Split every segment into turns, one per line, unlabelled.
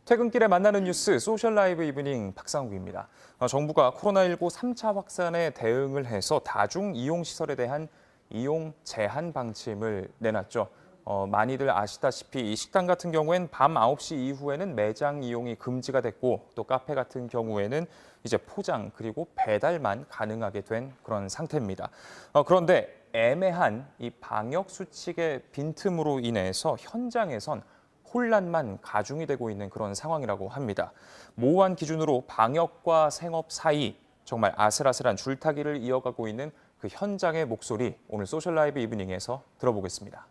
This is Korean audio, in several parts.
퇴근길에 만나는 뉴스 소셜 라이브 이브닝 박상욱입니다. 정부가 코로나19 3차 확산에 대응을 해서 다중 이용 시설에 대한 이용 제한 방침을 내놨죠. 많이들 아시다시피 이 식당 같은 경우엔 밤 9시 이후에는 매장 이용이 금지가 됐고 또 카페 같은 경우에는 이제 포장 그리고 배달만 가능하게 된 그런 상태입니다. 그런데 애매한 이 방역 수칙의 빈틈으로 인해서 현장에선 혼란만 가중이 되고 있는 그런 상황이라고 합니다. 모호한 기준으로 방역과 생업 사이 정말 아슬아슬한 줄타기를 이어가고 있는 그 현장의 목소리 오늘 소셜 라이브 이브닝에서 들어보겠습니다.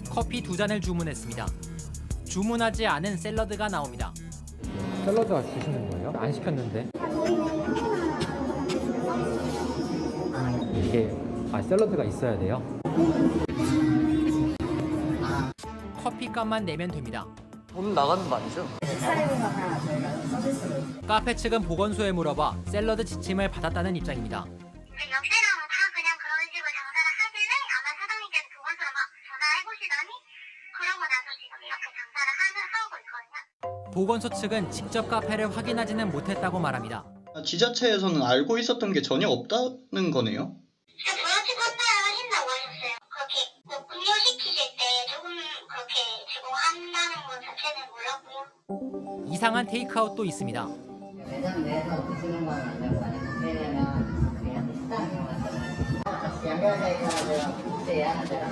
커피 2잔을 주문했습니다. 주문하지 않은 샐러드가 나옵니다.
샐러드가 주시는 거예요? 안 시켰는데. 이게 샐러드가 있어야 돼요?
커피값만 내면 됩니다.
돈 나가는 거 아니죠?
카페 측은 보건소에 물어봐 샐러드 지침을 받았다는 입장입니다.
옆 사람은 다 그냥 그런 식으로 장사를 하길래 아마 사장님께서 보건소로 막 전화해보시더니 그러고 나서 지금 이렇게 장사를 하고 있거든요.
보건소 측은 직접 카페를 확인하지는 못했다고 말합니다.
지자체에서는 알고 있었던 게 전혀 없다는 거네요?
보여주고 한다고 하셨어요. 그렇게 뭐 음료시키실 때 조금 그렇게 제공한다는 건 자체는 몰랐고요.
이상한 테이크아웃도 있습니다.
매장 내에서 드시는 건 안 되고 왜냐면 그냥 식당에 연결돼 있어가지고 그때 예약하세요.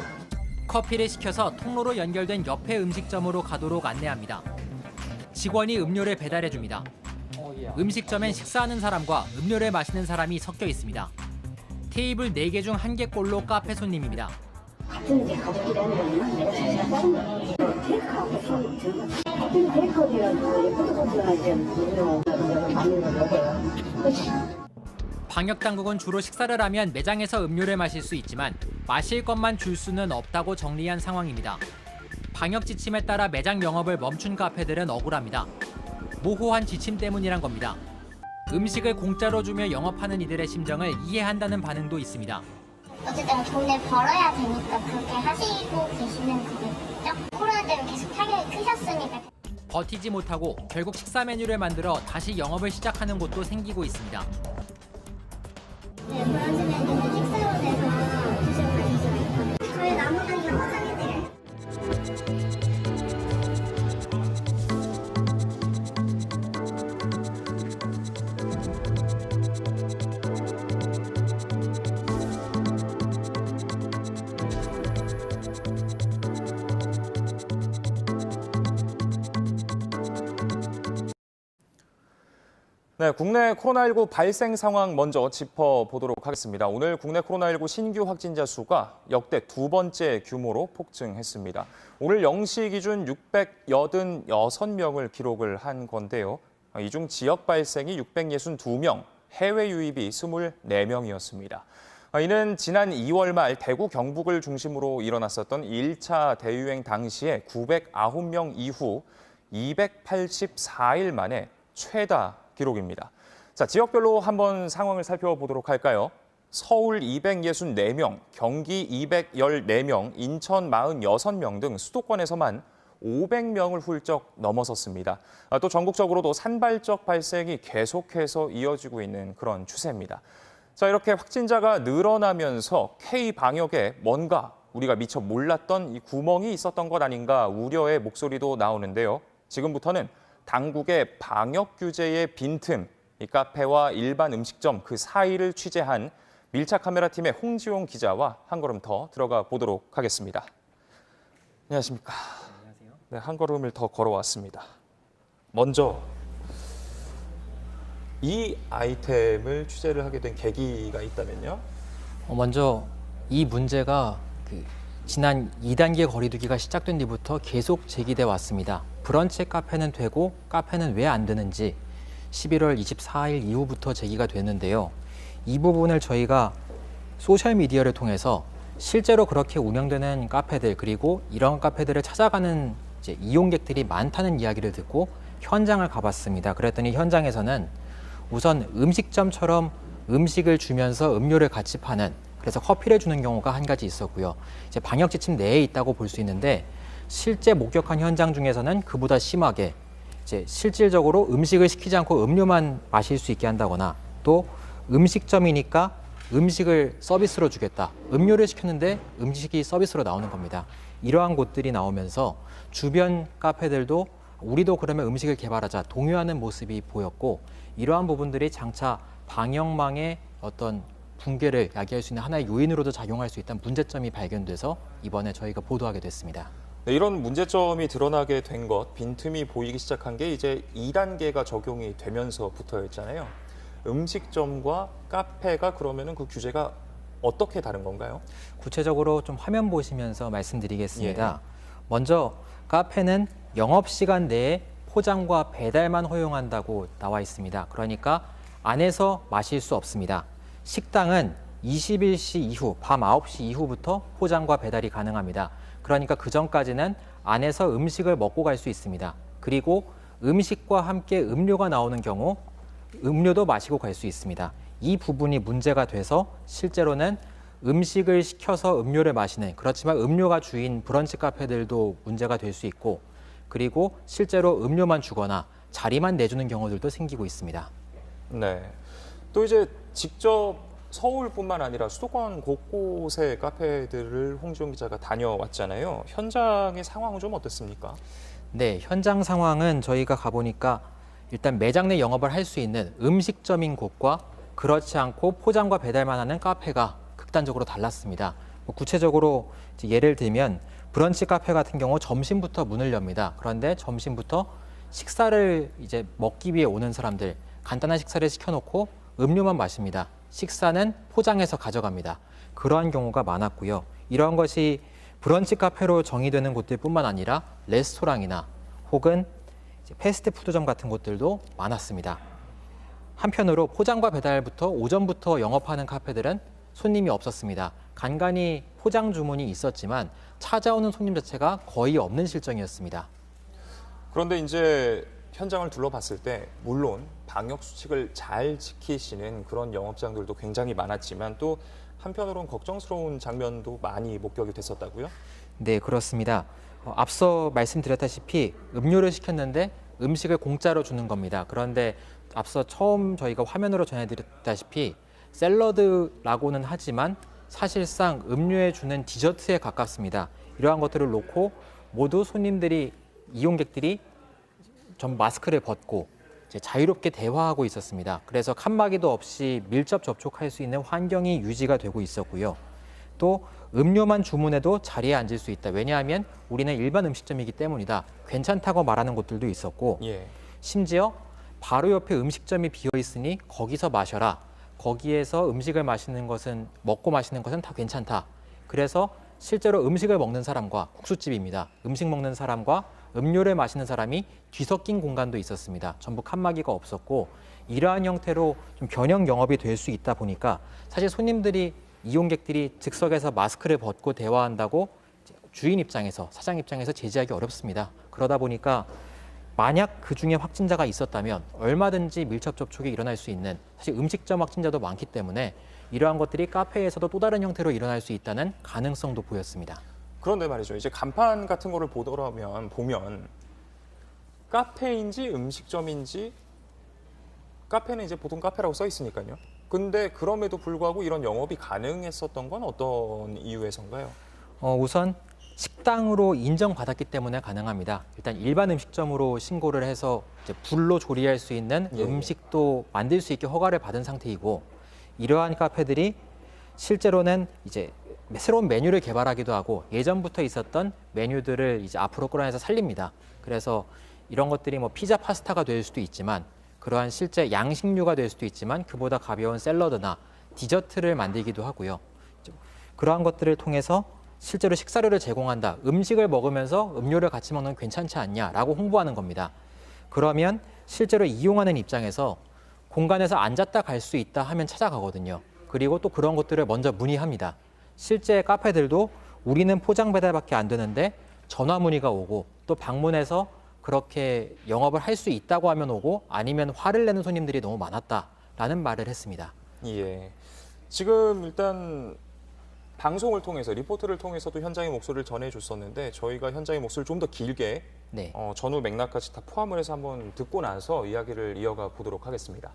커피를 시켜서 통로로 연결된 옆에 음식점으로 가도록 안내합니다. 직원이 음료를 배달해줍니다. 음식점엔 식사하는 사람과 음료를 마시는 사람이 섞여 있습니다. 테이블 4개 중 1개꼴로 카페 손님입니다.
같은 이제 가족이라는 내가 자체가 다른 거예요. 테이크아웃 같은 테이크아웃이라도 포토코피나 이제 무료 받는 거 여겨요.
방역 당국은 주로 식사를 하면 매장에서 음료를 마실 수 있지만 마실 것만 줄 수는 없다고 정리한 상황입니다. 방역 지침에 따라 매장 영업을 멈춘 카페들은 억울합니다. 모호한 지침 때문이란 겁니다. 음식을 공짜로 주며 영업하는 이들의 심정을 이해한다는 반응도 있습니다.
어쨌든 돈을 벌어야 되니까 그렇게 하시고 계시는 그게 코로나 때문에 계속 타격이 크셨으니까.
버티지 못하고 결국 식사 메뉴를 만들어 다시 영업을 시작하는 곳도 생기고 있습니다.
네, 브런치 메뉴는 식사로 돼서 드시고 가시죠. 저희 나무는 다 포장해드려요.
네, 국내 코로나19 발생 상황 먼저 짚어보도록 하겠습니다. 오늘 국내 코로나19 신규 확진자 수가 역대 2번째 규모로 폭증했습니다. 오늘 0시 기준 686명을 기록을 한 건데요. 이 중 지역 발생이 662명, 해외 유입이 24명이었습니다. 이는 지난 2월 말 대구 경북을 중심으로 일어났었던 1차 대유행 당시에 909명 이후 284일 만에 최다 기록입니다. 자, 지역별로 한번 상황을 살펴보도록 할까요? 서울 264명, 경기 214명, 인천 46명 등 수도권에서만 500명을 훌쩍 넘어섰습니다. 또 전국적으로도 산발적 발생이 계속해서 이어지고 있는 그런 추세입니다. 자, 이렇게 확진자가 늘어나면서 K-방역에 뭔가 우리가 미처 몰랐던 이 구멍이 있었던 것 아닌가 우려의 목소리도 나오는데요. 지금부터는 당국의 방역 규제의 빈틈, 이 카페와 일반 음식점 그 사이를 취재한 밀착 카메라 팀의 홍지용 기자와 한 걸음 더 들어가 보도록 하겠습니다. 안녕하십니까?
안녕하세요.
네, 한 걸음을 더 걸어왔습니다. 먼저 이 아이템을 취재를 하게 된 계기가 있다면요?
먼저 이 문제가 지난 2단계 거리두기가 시작된 뒤부터 계속 제기돼 왔습니다. 브런치 카페는 되고 카페는 왜 안 되는지 11월 24일 이후부터 제기가 됐는데요. 이 부분을 저희가 소셜미디어를 통해서 실제로 그렇게 운영되는 카페들 그리고 이런 카페들을 찾아가는 이용객들이 많다는 이야기를 듣고 현장을 가봤습니다. 그랬더니 현장에서는 우선 음식점처럼 음식을 주면서 음료를 같이 파는 그래서 커피를 주는 경우가 한 가지 있었고요. 이제 방역 지침 내에 있다고 볼 수 있는데 실제 목격한 현장 중에서는 그보다 심하게 이제 실질적으로 음식을 시키지 않고 음료만 마실 수 있게 한다거나 또 음식점이니까 음식을 서비스로 주겠다. 음료를 시켰는데 음식이 서비스로 나오는 겁니다. 이러한 곳들이 나오면서 주변 카페들도 우리도 그러면 음식을 개발하자 동요하는 모습이 보였고 이러한 부분들이 장차 방역망의 어떤 붕괴를 야기할 수 있는 하나의 요인으로도 작용할 수 있다는 문제점이 발견돼서 이번에 저희가 보도하게 됐습니다.
네, 이런 문제점이 드러나게 된 것, 빈틈이 보이기 시작한 게 이제 2단계가 적용이 되면서부터였잖아요. 음식점과 카페가 그러면은 그 규제가 어떻게 다른 건가요?
구체적으로 좀 화면 보시면서 말씀드리겠습니다.
예.
먼저 카페는 영업시간 내에 포장과 배달만 허용한다고 나와 있습니다. 그러니까 안에서 마실 수 없습니다. 식당은 21시 이후, 밤 9시 이후부터 포장과 배달이 가능합니다. 그러니까 그 전까지는 안에서 음식을 먹고 갈 수 있습니다. 그리고 음식과 함께 음료가 나오는 경우 음료도 마시고 갈 수 있습니다. 이 부분이 문제가 돼서 실제로는 음식을 시켜서 음료를 마시는 그렇지만 음료가 주인 브런치 카페들도 문제가 될 수 있고 그리고 실제로 음료만 주거나 자리만 내주는 경우들도 생기고 있습니다.
네. 또 이제 직접 서울뿐만 아니라 수도권 곳곳의 카페들을 홍지용 기자가 다녀왔잖아요. 현장의 상황은 좀 어떻습니까?
네, 현장 상황은 저희가 가보니까 일단 매장 내 영업을 할 수 있는 음식점인 곳과 그렇지 않고 포장과 배달만 하는 카페가 극단적으로 달랐습니다. 구체적으로 예를 들면 브런치 카페 같은 경우 점심부터 문을 엽니다. 그런데 점심부터 식사를 이제 먹기 위해 오는 사람들 간단한 식사를 시켜놓고 음료만 마십니다. 식사는 포장해서 가져갑니다. 그러한 경우가 많았고요. 이러한 것이 브런치 카페로 정의되는 곳들뿐만 아니라 레스토랑이나 혹은 패스트푸드점 같은 곳들도 많았습니다. 한편으로 포장과 배달부터 오전부터 영업하는 카페들은 손님이 없었습니다. 간간히 포장 주문이 있었지만 찾아오는 손님 자체가 거의 없는 실정이었습니다.
그런데 이제 현장을 둘러봤을 때 물론 방역 수칙을 잘 지키시는 그런 영업장들도 굉장히 많았지만 또 한편으로는 걱정스러운 장면도 많이 목격이 됐었다고요?
네, 그렇습니다. 앞서 말씀드렸다시피 음료를 시켰는데 음식을 공짜로 주는 겁니다. 그런데 앞서 처음 저희가 화면으로 전해드렸다시피 샐러드라고는 하지만 사실상 음료에 주는 디저트에 가깝습니다. 이러한 것들을 놓고 모두 손님들이 이용객들이 전 마스크를 벗고 이제 자유롭게 대화하고 있었습니다. 그래서 칸막이도 없이 밀접 접촉할 수 있는 환경이 유지가 되고 있었고요. 또 음료만 주문해도 자리에 앉을 수 있다. 왜냐하면 우리는 일반 음식점이기 때문이다. 괜찮다고 말하는 곳들도 있었고
예.
심지어 바로 옆에 음식점이 비어 있으니 거기서 마셔라. 거기에서 음식을 마시는 것은 먹고 마시는 것은 다 괜찮다. 그래서 실제로 음식을 먹는 사람과 국수집입니다. 음식 먹는 사람과 음료를 마시는 사람이 뒤섞인 공간도 있었습니다. 전부 칸막이가 없었고 이러한 형태로 좀 변형 영업이 될 수 있다 보니까 사실 손님들이 이용객들이 즉석에서 마스크를 벗고 대화한다고 주인 입장에서 사장 입장에서 제지하기 어렵습니다. 그러다 보니까 만약 그중에 확진자가 있었다면 얼마든지 밀접 접촉이 일어날 수 있는 사실 음식점 확진자도 많기 때문에 이러한 것들이 카페에서도 또 다른 형태로 일어날 수 있다는 가능성도 보였습니다.
그런데 말이죠. 이제 간판 같은 거를 보면 카페인지 음식점인지 카페는 이제 보통 카페라고 써 있으니까요. 근데 그럼에도 불구하고 이런 영업이 가능했었던 건 어떤 이유에서인가요?
우선 식당으로 인정받았기 때문에 가능합니다. 일단 일반 음식점으로 신고를 해서 이제 불로 조리할 수 있는
예.
음식도 만들 수 있게 허가를 받은 상태이고 이러한 카페들이 실제로는 이제 새로운 메뉴를 개발하기도 하고 예전부터 있었던 메뉴들을 이제 앞으로 끌어내서 살립니다. 그래서 이런 것들이 뭐 피자, 파스타가 될 수도 있지만 그러한 실제 양식류가 될 수도 있지만 그보다 가벼운 샐러드나 디저트를 만들기도 하고요. 그러한 것들을 통해서 실제로 식사료를 제공한다. 음식을 먹으면서 음료를 같이 먹는 건 괜찮지 않냐라고 홍보하는 겁니다. 그러면 실제로 이용하는 입장에서 공간에서 앉았다 갈 수 있다 하면 찾아가거든요. 그리고 또 그런 것들을 먼저 문의합니다. 실제 카페들도 우리는 포장 배달밖에 안 되는데 전화 문의가 오고 또 방문해서 그렇게 영업을 할 수 있다고 하면 오고 아니면 화를 내는 손님들이 너무 많았다라는 말을 했습니다.
예. 지금 일단 방송을 통해서 리포트를 통해서도 현장의 목소리를 전해줬었는데 저희가 현장의 목소리를 좀 더 길게
네.
전후 맥락까지 다 포함을 해서 한번 듣고 나서 이야기를 이어가 보도록 하겠습니다.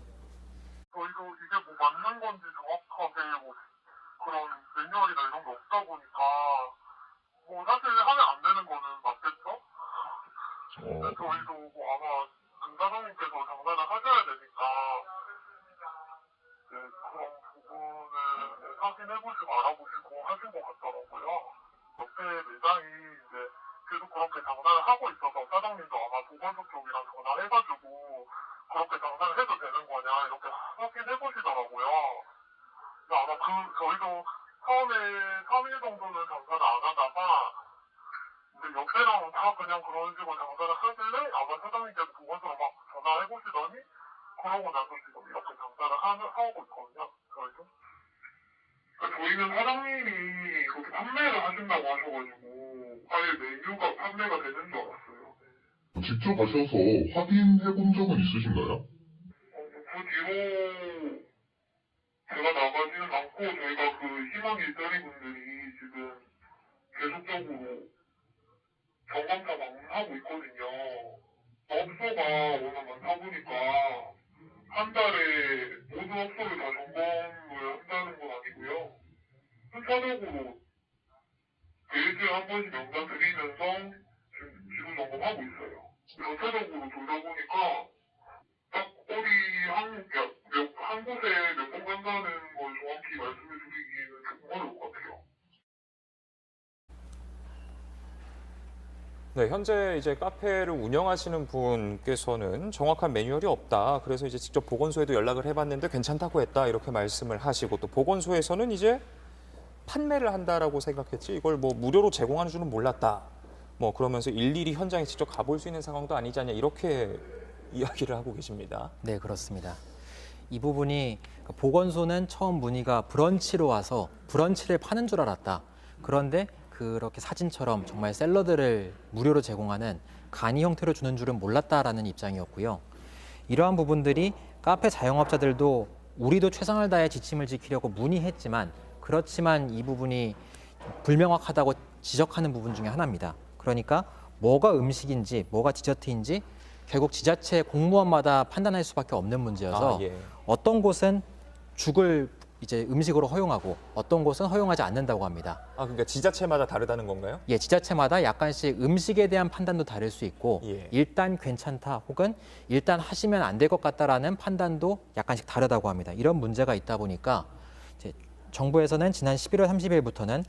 저희도 이게 뭐 맞는 건지 정확하게 뭐 그런 매뉴얼이나 이런 게 없다 보니까 뭐 사실 하면 안 되는 거는 맞겠죠? 근데 저희도 뭐 아마 강사장님께서 장사를 하셔야 되니까 이제 그런 부분을 확인해보시고 알아보시고 하신 것 같더라고요. 옆에 매장이 이제 계속 그렇게 장사를 하고 있어서 사장님도 아마 보건소 쪽이랑 전화해가지고 그렇게 장사를 해도 되는 거냐 이렇게 확인해보시더라고요. 근데 아마 저희도 처음에 3일 정도는 장사를 안 하다가 이제 옆에랑 다 그냥 그런 식으로 장사를 하길래 아마 사장님께서 보건소로 막 전화해보시더니 그러고 나서 지금 이렇게 장사를 하고 있거든요. 저희도. 그러니까 저희는 사장님이 그렇게 판매를 하신다고 하셔가지고 아예 메뉴가 판매가 되는 줄 알았어요.
직접 가셔서 확인해 본 적은 있으신가요?
그 뒤로 제가 나가지는 않고 저희가 그 희망 일자리 분들이 지금 계속적으로 점검차 방문하고 있거든요. 업소가 워낙 많다 보니까 한 달에 모든 업소를 다 점검을 한다는 건 아니고요. 순차적으로 매주에 한 번씩 명단 드리면서 지금 지도 점검하고 있어요. 전체적으로 돌다 보니까 딱 어디 한 곳에 몇 번 간다는 걸 정확히 말씀해 드리기는 조금 어려울 것 같아요.
네, 현재 이제 카페를 운영하시는 분께서는 정확한 매뉴얼이 없다. 그래서 이제 직접 보건소에도 연락을 해봤는데 괜찮다고 했다. 이렇게 말씀을 하시고 또 보건소에서는 이제 판매를 한다라고 생각했지 이걸 뭐 무료로 제공하는 줄은 몰랐다. 뭐 그러면서 일일이 현장에 직접 가볼 수 있는 상황도 아니지 않냐 이렇게 이야기를 하고 계십니다.
네, 그렇습니다. 이 부분이 보건소는 처음 문의가 브런치로 와서 브런치를 파는 줄 알았다. 그런데 그렇게 사진처럼 정말 샐러드를 무료로 제공하는 간이 형태로 주는 줄은 몰랐다라는 입장이었고요. 이러한 부분들이 카페 자영업자들도 우리도 최선을 다해 지침을 지키려고 문의했지만 그렇지만 이 부분이 불명확하다고 지적하는 부분 중에 하나입니다. 그러니까 뭐가 음식인지 뭐가 디저트인지 결국 지자체 공무원마다 판단할 수밖에 없는 문제여서
예.
어떤 곳은 죽을 이제 음식으로 허용하고 어떤 곳은 허용하지 않는다고 합니다.
그러니까 지자체마다 다르다는 건가요?
예, 지자체마다 약간씩 음식에 대한 판단도 다를 수 있고
예.
일단 괜찮다 혹은 일단 하시면 안 될 것 같다라는 판단도 약간씩 다르다고 합니다. 이런 문제가 있다 보니까 이제 정부에서는 지난 11월 30일부터는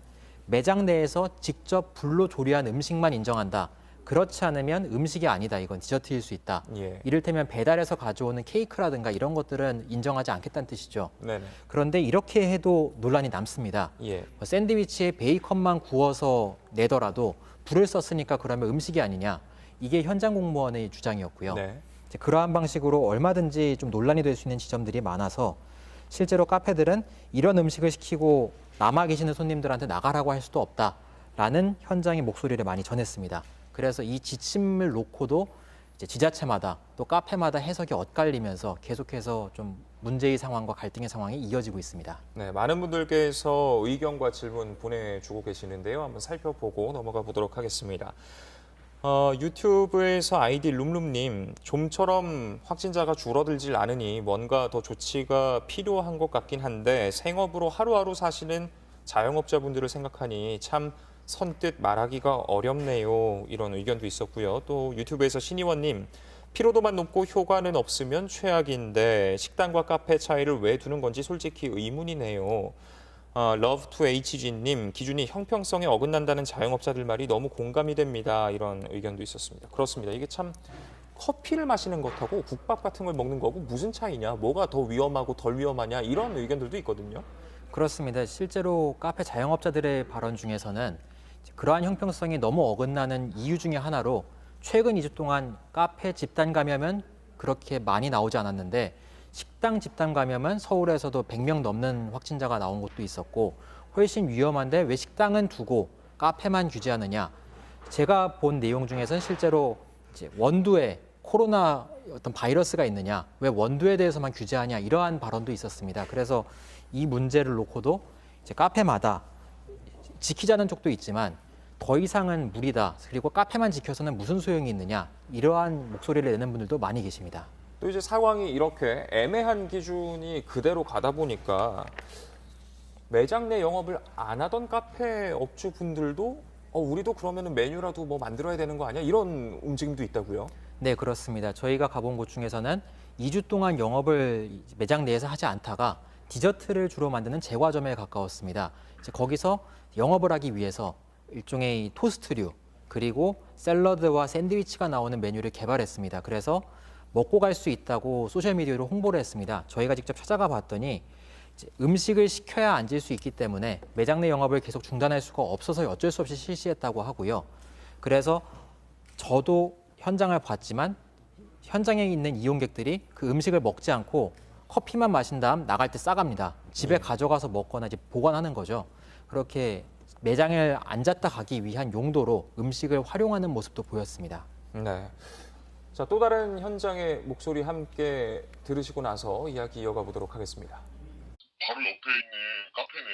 매장 내에서 직접 불로 조리한 음식만 인정한다. 그렇지 않으면 음식이 아니다. 이건 디저트일 수 있다.
예.
이를테면 배달해서 가져오는 케이크라든가 이런 것들은 인정하지 않겠다는 뜻이죠.
네네.
그런데 이렇게 해도 논란이 남습니다.
예.
뭐 샌드위치에 베이컨만 구워서 내더라도 불을 썼으니까 그러면 음식이 아니냐. 이게 현장 공무원의 주장이었고요.
네.
이제 그러한 방식으로 얼마든지 좀 논란이 될 수 있는 지점들이 많아서 실제로 카페들은 이런 음식을 시키고 남아 계시는 손님들한테 나가라고 할 수도 없다라는 현장의 목소리를 많이 전했습니다. 그래서 이 지침을 놓고도 이제 지자체마다 또 카페마다 해석이 엇갈리면서 계속해서 좀 문제의 상황과 갈등의 상황이 이어지고 있습니다.
네, 많은 분들께서 의견과 질문 보내주고 계시는데요. 한번 살펴보고 넘어가 보도록 하겠습니다. 유튜브에서 아이디 룸룸님, 좀처럼 확진자가 줄어들질 않으니 뭔가 더 조치가 필요한 것 같긴 한데 생업으로 하루하루 사시는 자영업자분들을 생각하니 참 선뜻 말하기가 어렵네요. 이런 의견도 있었고요. 또 유튜브에서 신희원님, 피로도만 높고 효과는 없으면 최악인데 식당과 카페 차이를 왜 두는 건지 솔직히 의문이네요. Love2HG님, 기준이 형평성에 어긋난다는 자영업자들 말이 너무 공감이 됩니다. 이런 의견도 있었습니다. 그렇습니다. 이게 참 커피를 마시는 것하고 국밥 같은 걸 먹는 거하고 무슨 차이냐, 뭐가 더 위험하고 덜 위험하냐 이런 의견들도 있거든요.
그렇습니다. 실제로 카페 자영업자들의 발언 중에서는 그러한 형평성이 너무 어긋나는 이유 중에 하나로 최근 2주 동안 카페 집단 감염은 그렇게 많이 나오지 않았는데 식당 집단 감염은 서울에서도 100명 넘는 확진자가 나온 곳도 있었고 훨씬 위험한데 왜 식당은 두고 카페만 규제하느냐. 제가 본 내용 중에서는 실제로 이제 원두에 코로나 어떤 바이러스가 있느냐, 왜 원두에 대해서만 규제하냐 이러한 발언도 있었습니다. 그래서 이 문제를 놓고도 이제 카페마다 지키자는 쪽도 있지만 더 이상은 무리다. 그리고 카페만 지켜서는 무슨 소용이 있느냐. 이러한 목소리를 내는 분들도 많이 계십니다.
또 이제 상황이 이렇게 애매한 기준이 그대로 가다 보니까 매장 내 영업을 안 하던 카페 업주분들도 우리도 그러면은 메뉴라도 뭐 만들어야 되는 거 아니야? 이런 움직임도 있다고요?
네, 그렇습니다. 저희가 가본 곳 중에서는 2주 동안 영업을 매장 내에서 하지 않다가 디저트를 주로 만드는 제과점에 가까웠습니다. 이제 거기서 영업을 하기 위해서 일종의 토스트류 그리고 샐러드와 샌드위치가 나오는 메뉴를 개발했습니다. 그래서 먹고 갈 수 있다고 소셜미디어로 홍보를 했습니다. 저희가 직접 찾아가 봤더니 이제 음식을 시켜야 앉을 수 있기 때문에 매장 내 영업을 계속 중단할 수가 없어서 어쩔 수 없이 실시했다고 하고요. 그래서 저도 현장을 봤지만 현장에 있는 이용객들이 그 음식을 먹지 않고 커피만 마신 다음 나갈 때 싸갑니다. 집에 가져가서 먹거나 이제 보관하는 거죠. 그렇게 매장에 앉았다 가기 위한 용도로 음식을 활용하는 모습도 보였습니다.
네. 자, 또 다른 현장의 목소리 함께 들으시고 나서 이야기 이어가 보도록 하겠습니다.
바로 옆에 있는 카페는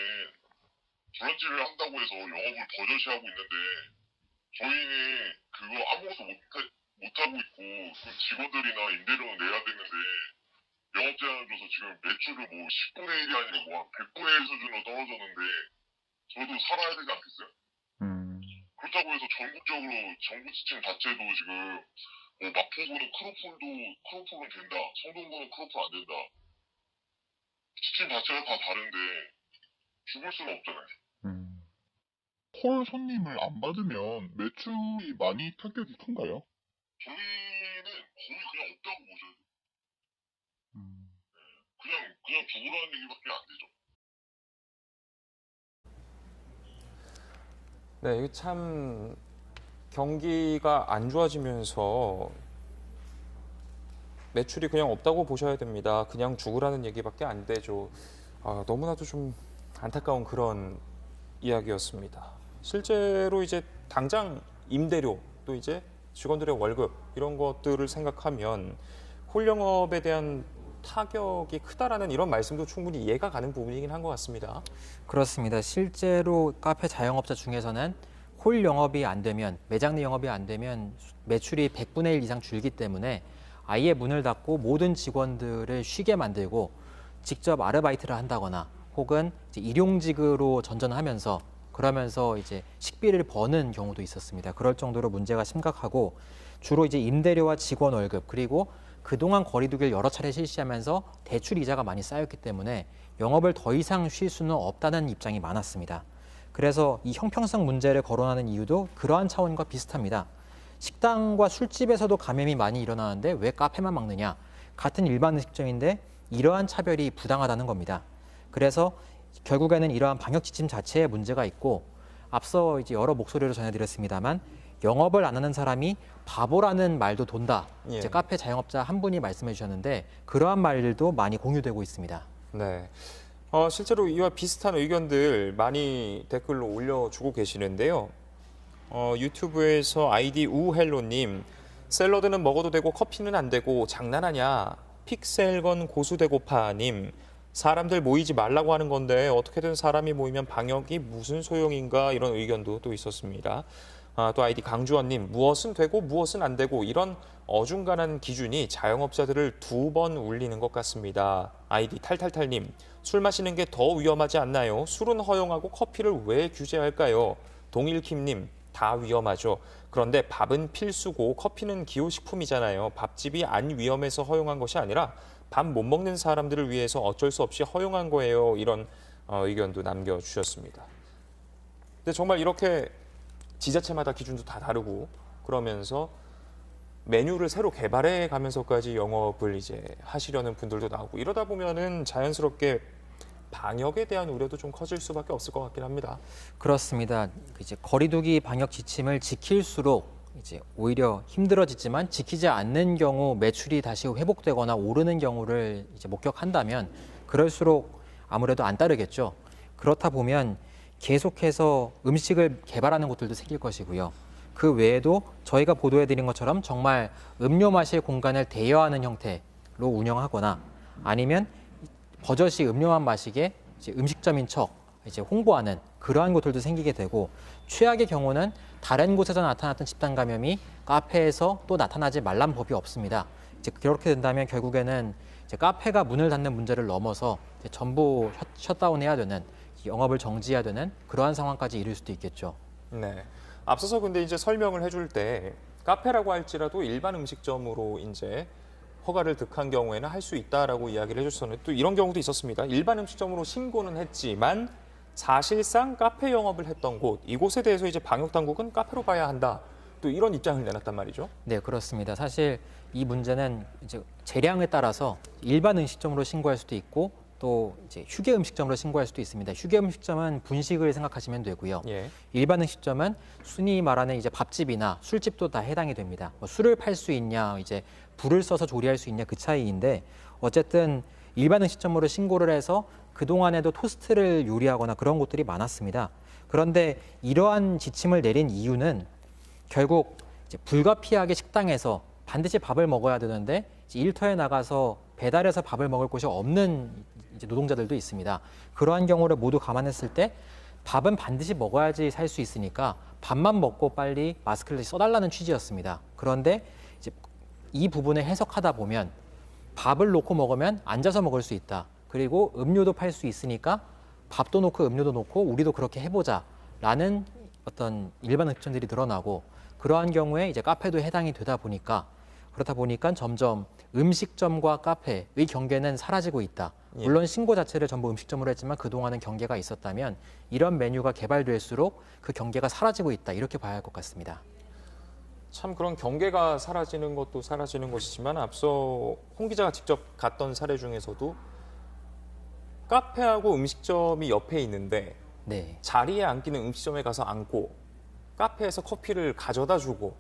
브런치를 한다고 해서 영업을 버젓이 하고 있는데 저희는 그거 아무것도 못하고 있고 그 직원들이나 임대료는 내야 되는데 영업 제한을 줘서 지금 매출을 뭐 10분의 1이 아니라 뭐 한 100분의 1 수준으로 떨어졌는데 저도 살아야 되지 않겠어요? 그렇다고 해서 전국적으로 정부 지침 자체도 지금 뭐 마포구는 크로플은 된다, 성동구는 크로플 안 된다. 지침 자체가 다 다른데 죽을 수는 없잖아요. 홀 손님을 안 받으면 매출이 많이 타격이 큰가요? 저희는 거의 그냥 없다고 보셔야 돼요. 그냥 죽으라는 얘기밖에 안 되죠.
네, 이게 참 경기가 안 좋아지면서 매출이 그냥 없다고 보셔야 됩니다. 그냥 죽으라는 얘기밖에 안 되죠. 너무나도 좀 안타까운 그런 이야기였습니다. 실제로 이제 당장 임대료 또 이제 직원들의 월급 이런 것들을 생각하면 홀 영업에 대한 타격이 크다라는 이런 말씀도 충분히 이해가 가는 부분이긴 한 것 같습니다.
그렇습니다. 실제로 카페 자영업자 중에서는 홀 영업이 안 되면 매장 내 영업이 안 되면 매출이 100분의 1 이상 줄기 때문에 아예 문을 닫고 모든 직원들을 쉬게 만들고 직접 아르바이트를 한다거나 혹은 이제 일용직으로 전전하면서 그러면서 이제 식비를 버는 경우도 있었습니다. 그럴 정도로 문제가 심각하고 주로 이제 임대료와 직원 월급 그리고 그동안 거리두기를 여러 차례 실시하면서 대출 이자가 많이 쌓였기 때문에 영업을 더 이상 쉴 수는 없다는 입장이 많았습니다. 그래서 이 형평성 문제를 거론하는 이유도 그러한 차원과 비슷합니다. 식당과 술집에서도 감염이 많이 일어나는데 왜 카페만 막느냐? 같은 일반 음식점인데 이러한 차별이 부당하다는 겁니다. 그래서 결국에는 이러한 방역 지침 자체에 문제가 있고 앞서 이제 여러 목소리로 전해드렸습니다만 영업을 안 하는 사람이 바보라는 말도 돈다.
예.
이제 카페 자영업자 한 분이 말씀해 주셨는데 그러한 말들도 많이 공유되고 있습니다.
네. 실제로 이와 비슷한 의견들 많이 댓글로 올려주고 계시는데요. 유튜브에서 아이디 우헬로님, 샐러드는 먹어도 되고 커피는 안 되고 장난하냐? 픽셀건 고수대고파님, 사람들 모이지 말라고 하는 건데 어떻게든 사람이 모이면 방역이 무슨 소용인가 이런 의견도 또 있었습니다. 또 아이디 강주원님, 무엇은 되고 무엇은 안 되고 이런 어중간한 기준이 자영업자들을 두 번 울리는 것 같습니다. 아이디 탈탈탈님, 술 마시는 게 더 위험하지 않나요? 술은 허용하고 커피를 왜 규제할까요? 동일킴님, 다 위험하죠. 그런데 밥은 필수고 커피는 기호식품이잖아요. 밥집이 안 위험해서 허용한 것이 아니라 밥 못 먹는 사람들을 위해서 어쩔 수 없이 허용한 거예요. 이런 의견도 남겨주셨습니다. 근데 정말 이렇게 지자체마다 기준도 다 다르고 그러면서 메뉴를 새로 개발해 가면서까지 영업을 이제 하시려는 분들도 나오고 이러다 보면은 자연스럽게 방역에 대한 우려도 좀 커질 수밖에 없을 것 같긴 합니다.
그렇습니다. 이제 거리두기 방역 지침을 지킬수록 이제 오히려 힘들어지지만 지키지 않는 경우 매출이 다시 회복되거나 오르는 경우를 이제 목격한다면 그럴수록 아무래도 안 따르겠죠. 그렇다 보면 계속해서 음식을 개발하는 곳들도 생길 것이고요. 그 외에도 저희가 보도해드린 것처럼 정말 음료 마실 공간을 대여하는 형태로 운영하거나 아니면 버젓이 음료만 마시게 이제 음식점인 척 이제 홍보하는 그러한 곳들도 생기게 되고 최악의 경우는 다른 곳에서 나타났던 집단 감염이 카페에서 또 나타나지 말란 법이 없습니다. 이제 그렇게 된다면 결국에는 이제 카페가 문을 닫는 문제를 넘어서 이제 전부 셧다운해야 되는 영업을 정지해야 되는 그러한 상황까지 이를 수도 있겠죠.
네. 앞서서 근데 이제 설명을 해줄 때 카페라고 할지라도 일반 음식점으로 이제 허가를 득한 경우에는 할 수 있다라고 이야기를 해줬었는데 또 이런 경우도 있었습니다. 일반 음식점으로 신고는 했지만 사실상 카페 영업을 했던 곳, 이곳에 대해서 이제 방역 당국은 카페로 봐야 한다. 또 이런 입장을 내놨단 말이죠.
네, 그렇습니다. 사실 이 문제는 이제 재량에 따라서 일반 음식점으로 신고할 수도 있고 또 이제 휴게 음식점으로 신고할 수도 있습니다. 휴게 음식점은 분식을 생각하시면 되고요.
예.
일반 음식점은 순위 말하는 이제 밥집이나 술집도 다 해당이 됩니다. 뭐 술을 팔 수 있냐, 이제 불을 써서 조리할 수 있냐 그 차이인데 어쨌든 일반 음식점으로 신고를 해서 그동안에도 토스트를 요리하거나 그런 곳들이 많았습니다. 그런데 이러한 지침을 내린 이유는 결국 이제 불가피하게 식당에서 반드시 밥을 먹어야 되는데 이제 일터에 나가서 배달해서 밥을 먹을 곳이 없는 이제 노동자들도 있습니다. 그러한 경우를 모두 감안했을 때 밥은 반드시 먹어야지 살 수 있으니까 밥만 먹고 빨리 마스크를 써달라는 취지였습니다. 그런데 이제 이 부분을 해석하다 보면 밥을 놓고 먹으면 앉아서 먹을 수 있다. 그리고 음료도 팔 수 있으니까 밥도 놓고 음료도 놓고 우리도 그렇게 해보자라는 어떤 일반 음식점들이 늘어나고 그러한 경우에 이제 카페도 해당이 되다 보니까 그렇다 보니까 점점 음식점과 카페의 경계는 사라지고 있다. 물론 신고 자체를 전부 음식점으로 했지만 그동안은 경계가 있었다면 이런 메뉴가 개발될수록 그 경계가 사라지고 있다. 이렇게 봐야 할 것 같습니다.
참 그런 경계가 사라지는 것도 사라지는 것이지만 앞서 홍 기자가 직접 갔던 사례 중에서도 카페하고 음식점이 옆에 있는데
네.
자리에 앉기는 음식점에 가서 앉고 카페에서 커피를 가져다 주고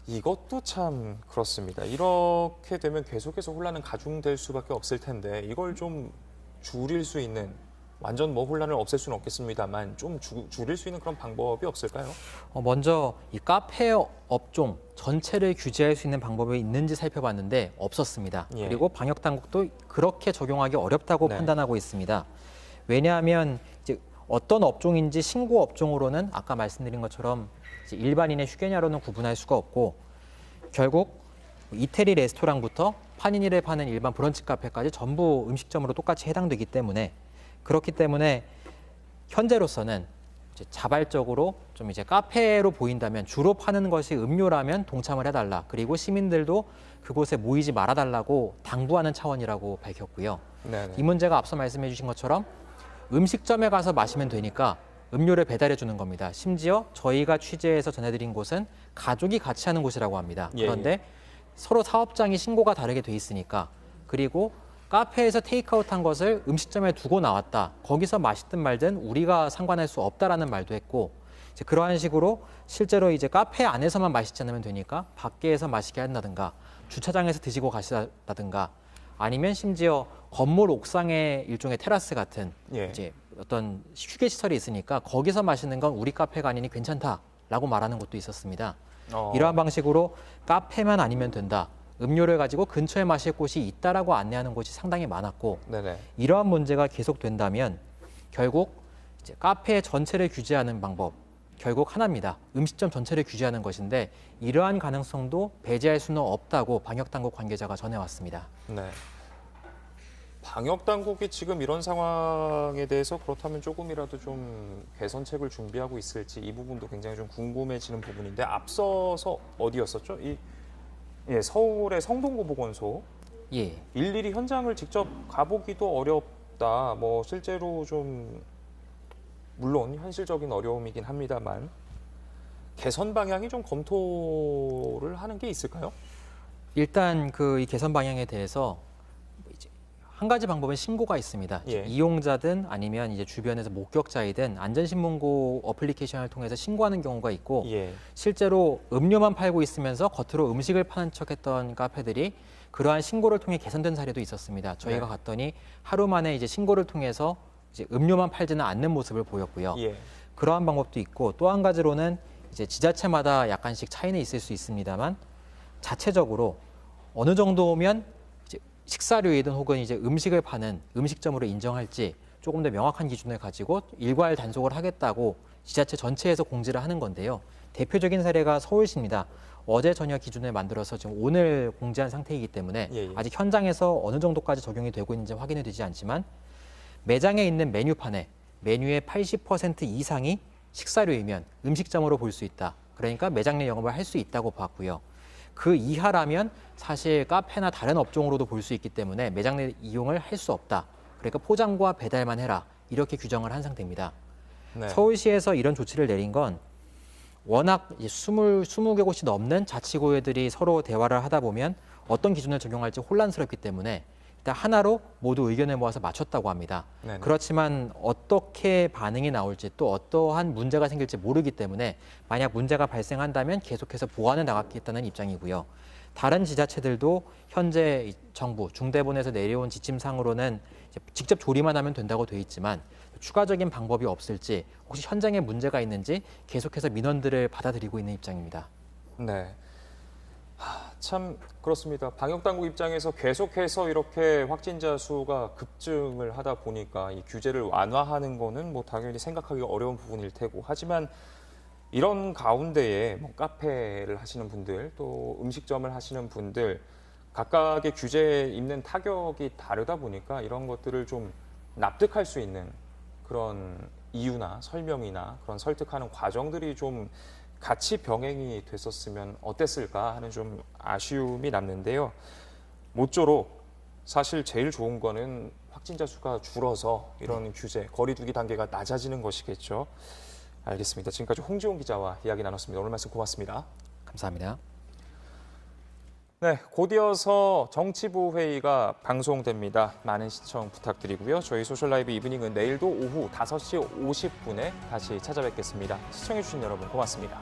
이것도 참 그렇습니다. 이렇게 되면 계속해서 혼란은 가중될 수밖에 없을 텐데 이걸 좀 줄일 수 있는 완전 뭐 혼란을 없앨 수는 없겠습니다만 좀 줄일 수 있는 그런 방법이 없을까요?
먼저 이 카페 업종 전체를 규제할 수 있는 방법이 있는지 살펴봤는데 없었습니다.
예.
그리고 방역 당국도 그렇게 적용하기 어렵다고
네.
판단하고 있습니다. 왜냐하면 이제 어떤 업종인지 신고 업종으로는 아까 말씀드린 것처럼 이제 일반인의 휴게냐로는 구분할 수가 없고 결국 이태리 레스토랑부터 파니니를 파는 일반 브런치 카페까지 전부 음식점으로 똑같이 해당되기 때문에 그렇기 때문에 현재로서는 이제 자발적으로 좀 이제 카페로 보인다면 주로 파는 것이 음료라면 동참을 해달라. 그리고 시민들도 그곳에 모이지 말아달라고 당부하는 차원이라고 밝혔고요.
네네.
이 문제가 앞서 말씀해 주신 것처럼 음식점에 가서 마시면 되니까 음료를 배달해 주는 겁니다. 심지어 저희가 취재해서 전해드린 곳은 가족이 같이 하는 곳이라고 합니다.
예,
그런데 서로 사업장이 신고가 다르게 돼 있으니까 그리고 카페에서 테이크아웃한 것을 음식점에 두고 나왔다. 거기서 마시든 말든 우리가 상관할 수 없다라는 말도 했고 이제 그러한 식으로 실제로 이제 카페 안에서만 마시지 않으면 되니까 밖에서 마시게 한다든가 주차장에서 드시고 가시다든가 아니면 심지어 건물 옥상에 일종의 테라스 같은
예.
이제 어떤 휴게 시설이 있으니까 거기서 마시는 건 우리 카페가 아니니 괜찮다라고 말하는 곳도 있었습니다. 이러한 방식으로 카페만 아니면 된다. 음료를 가지고 근처에 마실 곳이 있다라고 안내하는 곳이 상당히 많았고
네네.
이러한 문제가 계속된다면 결국 이제 카페 전체를 규제하는 방법 결국 하나입니다. 음식점 전체를 규제하는 것인데 이러한 가능성도 배제할 수는 없다고 방역당국 관계자가 전해왔습니다.
네. 방역 당국이 지금 이런 상황에 대해서 그렇다면 조금이라도 좀 개선책을 준비하고 있을지 이 부분도 굉장히 좀 궁금해지는 부분인데 앞서서 어디였었죠? 서울의 성동구보건소
예.
일일이 현장을 직접 가보기도 어렵다. 뭐 실제로 좀 물론 현실적인 어려움이긴 합니다만 개선 방향이 좀 검토를 하는 게 있을까요?
일단 그 이 개선 방향에 대해서 이제 한 가지 방법은 신고가 있습니다.
예.
이용자든 아니면 이제 주변에서 목격자이든 안전신문고 어플리케이션을 통해서 신고하는 경우가 있고
예.
실제로 음료만 팔고 있으면서 겉으로 음식을 파는 척했던 카페들이 그러한 신고를 통해 개선된 사례도 있었습니다. 저희가
네.
갔더니 하루 만에 이제 신고를 통해서 이제 음료만 팔지는 않는 모습을 보였고요.
예.
그러한 방법도 있고 또 한 가지로는 이제 지자체마다 약간씩 차이는 있을 수 있습니다만 자체적으로 어느 정도면 이제 식사료이든 혹은 이제 음식을 파는 음식점으로 인정할지 조금 더 명확한 기준을 가지고 일괄 단속을 하겠다고 지자체 전체에서 공지를 하는 건데요. 대표적인 사례가 서울시입니다. 어제 저녁 기준을 만들어서 지금 오늘 공지한 상태이기 때문에 아직 현장에서 어느 정도까지 적용이 되고 있는지 확인이 되지 않지만 매장에 있는 메뉴판에 메뉴의 80% 이상이 식사료이면 음식점으로 볼 수 있다. 그러니까 매장 내 영업을 할 수 있다고 봤고요. 그 이하라면 사실 카페나 다른 업종으로도 볼 수 있기 때문에 매장 내 이용을 할 수 없다. 그러니까 포장과 배달만 해라. 이렇게 규정을 한 상태입니다.
네.
서울시에서 이런 조치를 내린 건 워낙 20개 곳이 넘는 자치구들이 서로 대화를 하다 보면 어떤 기준을 적용할지 혼란스럽기 때문에 일단 하나로 모두 의견을 모아서 맞췄다고 합니다.
네네.
그렇지만 어떻게 반응이 나올지 또 어떠한 문제가 생길지 모르기 때문에 만약 문제가 발생한다면 계속해서 보완해 나가겠다는 입장이고요. 다른 지자체들도 현재 정부 중대본에서 내려온 지침상으로는 직접 조리만 하면 된다고 돼 있지만 추가적인 방법이 없을지 혹시 현장에 문제가 있는지 계속해서 민원들을 받아들이고 있는 입장입니다.
네. 참 그렇습니다. 방역당국 입장에서 계속해서 이렇게 확진자 수가 급증을 하다 보니까 이 규제를 완화하는 거는 뭐 당연히 생각하기 어려운 부분일 테고 하지만 이런 가운데에 뭐 카페를 하시는 분들 또 음식점을 하시는 분들 각각의 규제에 입는 타격이 다르다 보니까 이런 것들을 좀 납득할 수 있는 그런 이유나 설명이나 그런 설득하는 과정들이 좀 같이 병행이 됐었으면 어땠을까 하는 좀 아쉬움이 남는데요. 모쪼록 사실 제일 좋은 거는 확진자 수가 줄어서 이런 규제, 거리 두기 단계가 낮아지는 것이겠죠. 알겠습니다. 지금까지 홍지용 기자와 이야기 나눴습니다. 오늘 말씀 고맙습니다.
감사합니다.
네, 곧 이어서 정치부 회의가 방송됩니다. 많은 시청 부탁드리고요. 저희 소셜라이브 이브닝은 내일도 오후 5시 50분에 다시 찾아뵙겠습니다. 시청해주신 여러분 고맙습니다.